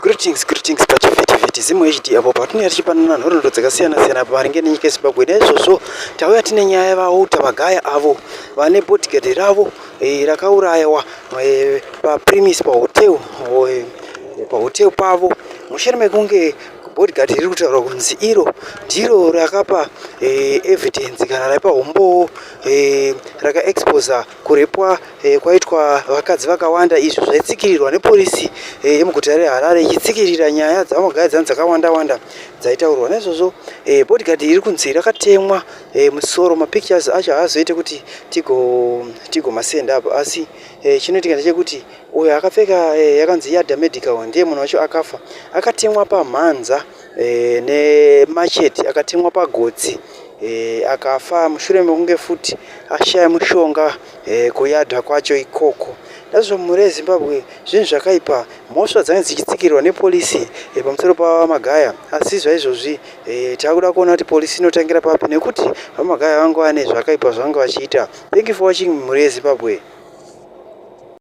Greetings pachivhitivhiti zimwe HD apo patinenge tichipanana nhoroondo dzakasiyana-siyana maringe nenyika yeZimbabwe. Naizvozvo tauya tine nyaya yavauta vagaya avo vane bodyguard ravo rakaurayiwa paprimis pahotel pavo mushure mekunge bodyguard riri kutaura kunzi iro ndiro rakapa evidence kana raipa umbowo rakaexposa kurepwa kwaitwa vakadzi vakawanda, izvo zvaitsikirirwa nepolisi yemuguta reHarare, ichitsikirira nyaya dzavamogadzana dzakawanda dzaitaurwa. Naizvozvo bodyguard iri kunzi rakatemwa musoro. Mapictures acho haazoite kuti tigomasenda apa, asi chinoitika ndechekuti uyo akapfeka yakanzi yadha medical ndiye munhu wacho akafa, akatemwa pamhanza nemacheti, akatemwa pagotsi akafa mushure mekunge futi ashaya mushonga kuyadha kwacho ikoko. Naizvo mhuri yeZimbabwe zvinhu zvakaipa, mhosva dzanga dzichitsikirirwa nepolisi pamusoro pavamagaya, asi zvaizvozvi takuda kuona kuti polisi inotangira papi nekuti vamagaya vanga vane zvakaipa zvavanga vachiita. Thank you for watching mhuri yeZimbabwe.